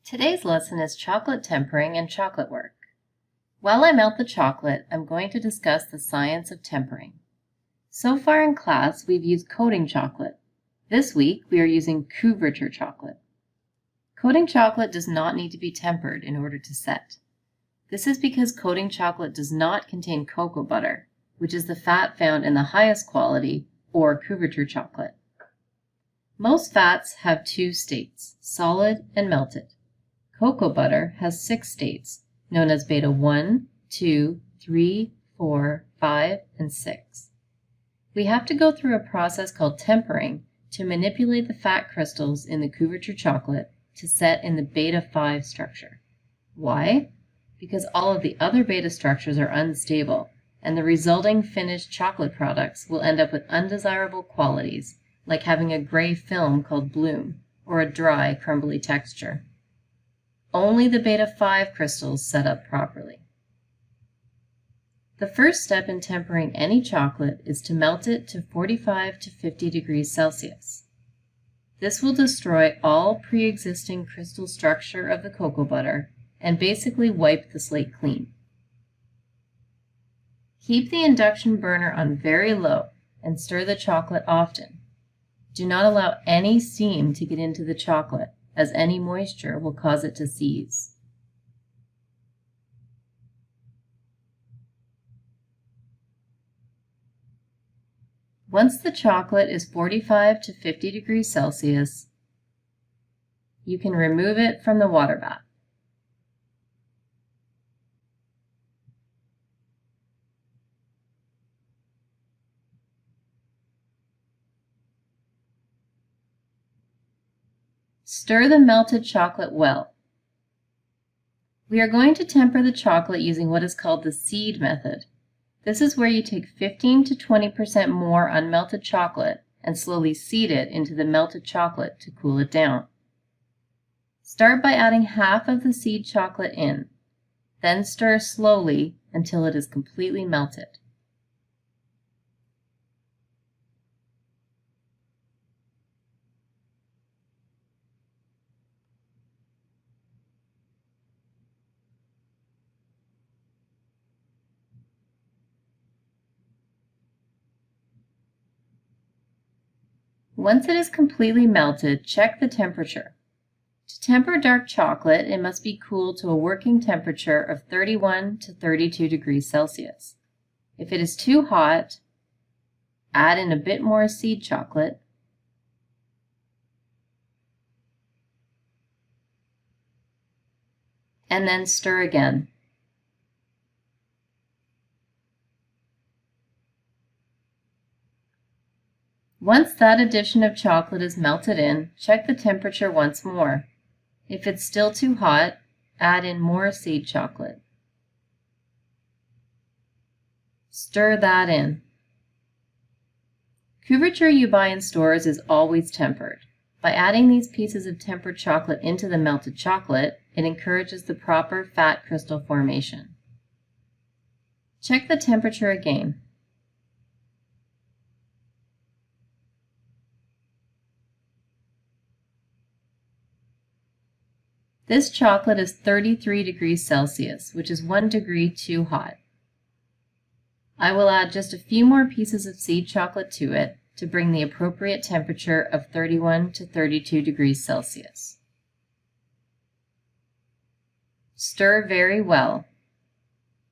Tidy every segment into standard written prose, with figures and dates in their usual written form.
Today's lesson is chocolate tempering and chocolate work. While I melt the chocolate, I'm going to discuss the science of tempering. So far in class, we've used coating chocolate. This week, we are using couverture chocolate. Coating chocolate does not need to be tempered in order to set. This is because coating chocolate does not contain cocoa butter, which is the fat found in the highest quality, or couverture chocolate. Most fats have two states, solid and melted. Cocoa butter has 6 states, known as beta 1, 2, 3, 4, 5, and 6. We have to go through a process called tempering to manipulate the fat crystals in the couverture chocolate to set in the beta 5 structure. Why? Because all of the other beta structures are unstable, and the resulting finished chocolate products will end up with undesirable qualities, like having a gray film called bloom, or a dry, crumbly texture. Only the beta 5 crystals set up properly. The first step in tempering any chocolate is to melt it to 45 to 50 degrees Celsius. This will destroy all pre-existing crystal structure of the cocoa butter and basically wipe the slate clean. Keep the induction burner on very low and stir the chocolate often. Do not allow any steam to get into the chocolate, as any moisture will cause it to seize. Once the chocolate is 45 to 50 degrees Celsius, you can remove it from the water bath. Stir the melted chocolate well. We are going to temper the chocolate using what is called the seed method. This is where you take 15 to 20% more unmelted chocolate and slowly seed it into the melted chocolate to cool it down. Start by adding half of the seed chocolate in, then stir slowly until it is completely melted. Once it is completely melted, check the temperature. To temper dark chocolate, it must be cooled to a working temperature of 31 to 32 degrees Celsius. If it is too hot, add in a bit more seed chocolate, and then stir again. Once that addition of chocolate is melted in, check the temperature once more. If it's still too hot, add in more seed chocolate. Stir that in. Couverture you buy in stores is always tempered. By adding these pieces of tempered chocolate into the melted chocolate, it encourages the proper fat crystal formation. Check the temperature again. This chocolate is 33 degrees Celsius, which is 1 degree too hot. I will add just a few more pieces of seed chocolate to it to bring the appropriate temperature of 31 to 32 degrees Celsius. Stir very well.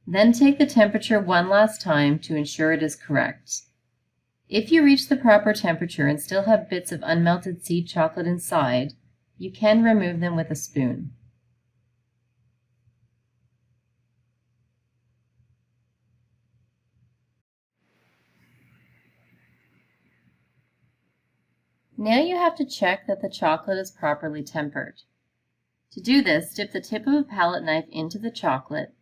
Then take the temperature one last time to ensure it is correct. If you reach the proper temperature and still have bits of unmelted seed chocolate inside, you can remove them with a spoon. Now you have to check that the chocolate is properly tempered. To do this, dip the tip of a palette knife into the chocolate,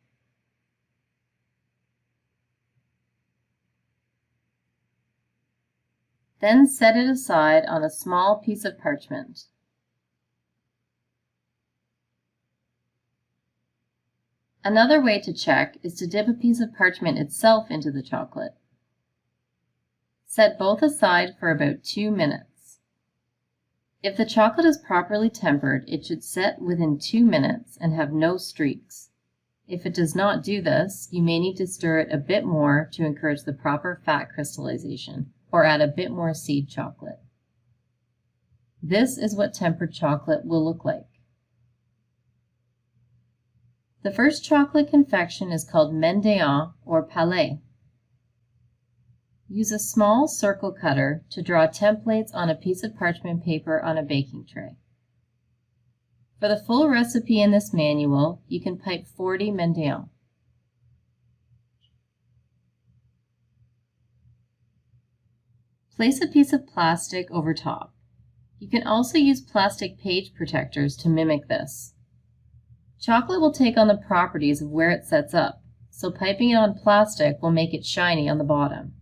then set it aside on a small piece of parchment. Another way to check is to dip a piece of parchment itself into the chocolate. Set both aside for about 2 minutes. If the chocolate is properly tempered, it should set within 2 minutes and have no streaks. If it does not do this, you may need to stir it a bit more to encourage the proper fat crystallization, or add a bit more seed chocolate. This is what tempered chocolate will look like. The first chocolate confection is called Mendiant or Palais. Use a small circle cutter to draw templates on a piece of parchment paper on a baking tray. For the full recipe in this manual, you can pipe 40 Mendiant. Place a piece of plastic over top. You can also use plastic page protectors to mimic this. Chocolate will take on the properties of where it sets up, so piping it on plastic will make it shiny on the bottom.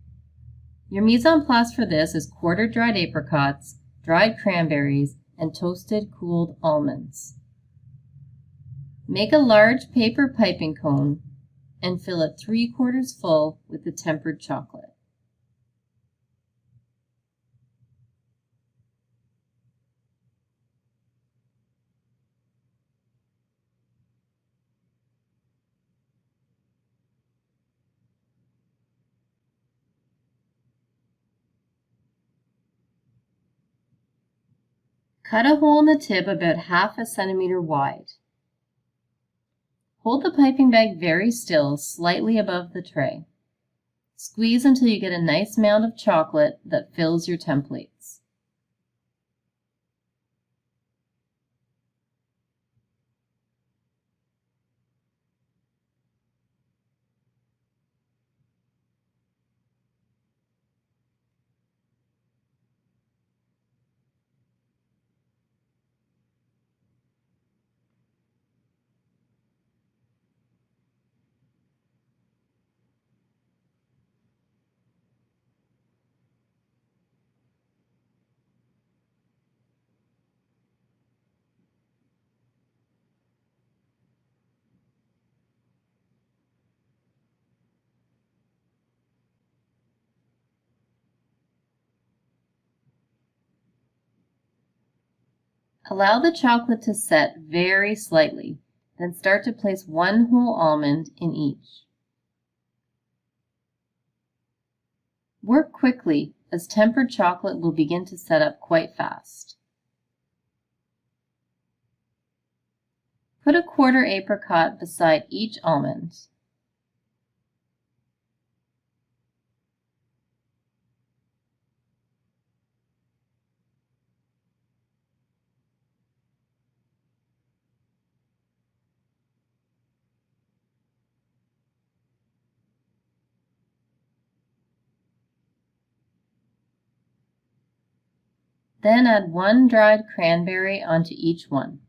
Your mise en place for this is quartered dried apricots, dried cranberries, and toasted cooled almonds. Make a large paper piping cone and fill it 3/4 full with the tempered chocolate. Cut a hole in the tip about 1/2 centimeter wide. Hold the piping bag very still, slightly above the tray. Squeeze until you get a nice mound of chocolate that fills your templates. Allow the chocolate to set very slightly, then start to place 1 whole almond in each. Work quickly, as tempered chocolate will begin to set up quite fast. Put a quarter apricot beside each almond. Then add 1 dried cranberry onto each one.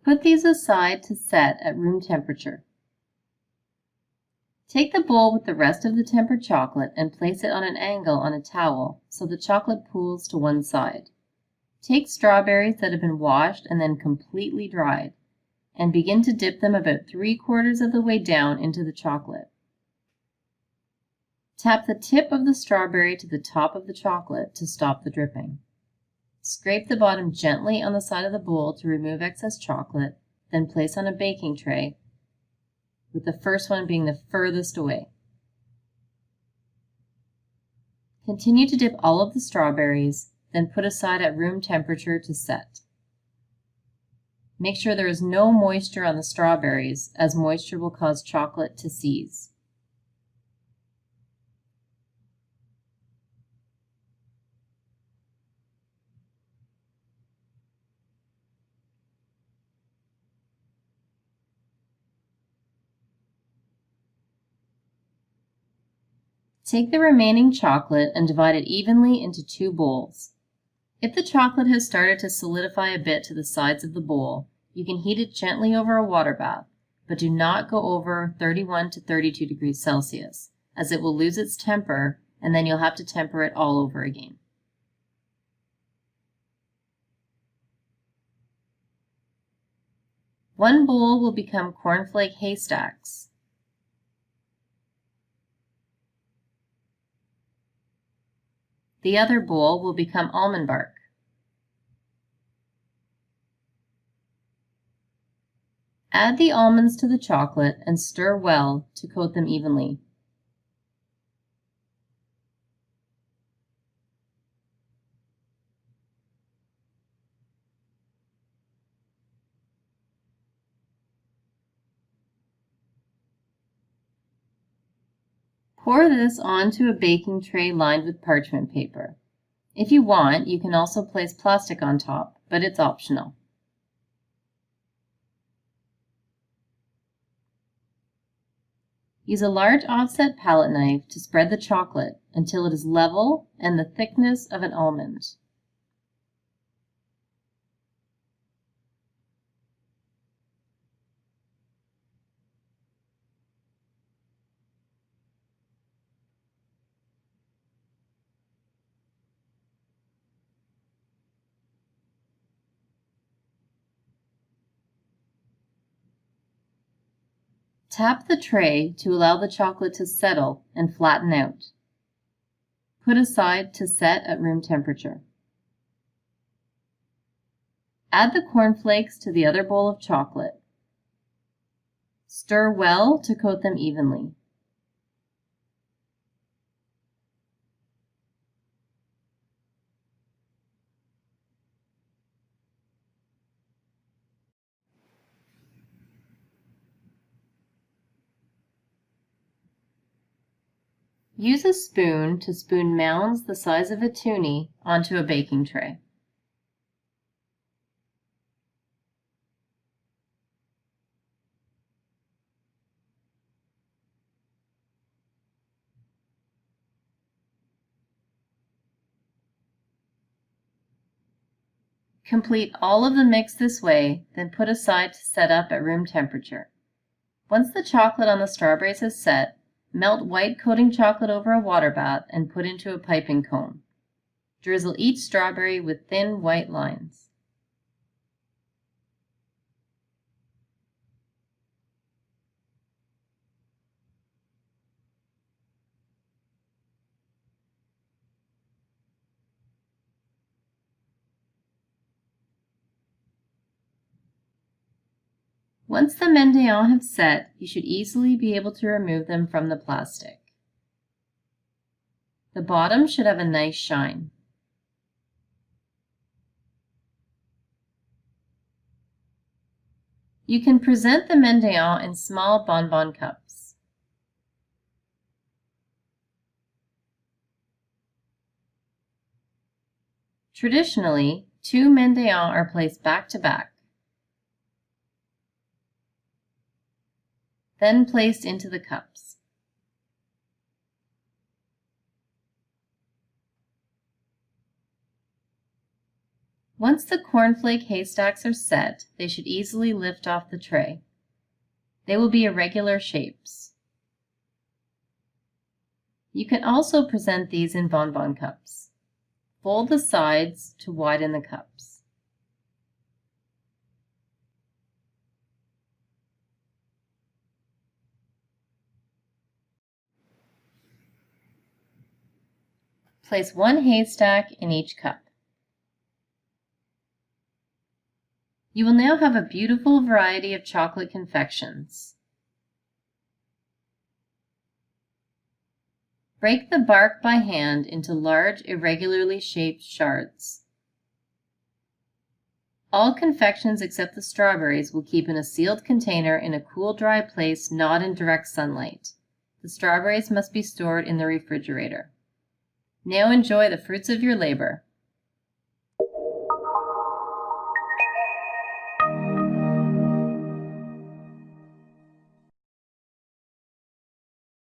Put these aside to set at room temperature. Take the bowl with the rest of the tempered chocolate and place it on an angle on a towel so the chocolate pools to one side. Take strawberries that have been washed and then completely dried, and begin to dip them about 3/4 of the way down into the chocolate. Tap the tip of the strawberry to the top of the chocolate to stop the dripping. Scrape the bottom gently on the side of the bowl to remove excess chocolate, then place on a baking tray, with the first one being the furthest away. Continue to dip all of the strawberries, then put aside at room temperature to set. Make sure there is no moisture on the strawberries, as moisture will cause chocolate to seize. Take the remaining chocolate and divide it evenly into 2 bowls. If the chocolate has started to solidify a bit to the sides of the bowl, you can heat it gently over a water bath, but do not go over 31 to 32 degrees Celsius, as it will lose its temper and then you'll have to temper it all over again. One bowl will become cornflake haystacks. The other bowl will become almond bark. Add the almonds to the chocolate and stir well to coat them evenly. Pour this onto a baking tray lined with parchment paper. If you want, you can also place plastic on top, but it's optional. Use a large offset palette knife to spread the chocolate until it is level and the thickness of an almond. Tap the tray to allow the chocolate to settle and flatten out. Put aside to set at room temperature. Add the cornflakes to the other bowl of chocolate. Stir well to coat them evenly. Use a spoon to spoon mounds the size of a toonie onto a baking tray. Complete all of the mix this way, then put aside to set up at room temperature. Once the chocolate on the strawberries has set, melt white coating chocolate over a water bath and put into a piping cone. Drizzle each strawberry with thin white lines. Once the mendiants have set, you should easily be able to remove them from the plastic. The bottom should have a nice shine. You can present the mendiant in small bonbon cups. Traditionally, 2 mendiants are placed back to back, then placed into the cups. Once the cornflake haystacks are set, they should easily lift off the tray. They will be irregular shapes. You can also present these in bonbon cups. Fold the sides to widen the cups. Place 1 haystack in each cup. You will now have a beautiful variety of chocolate confections. Break the bark by hand into large, irregularly shaped shards. All confections except the strawberries will keep in a sealed container in a cool, dry place not in direct sunlight. The strawberries must be stored in the refrigerator. Now enjoy the fruits of your labor.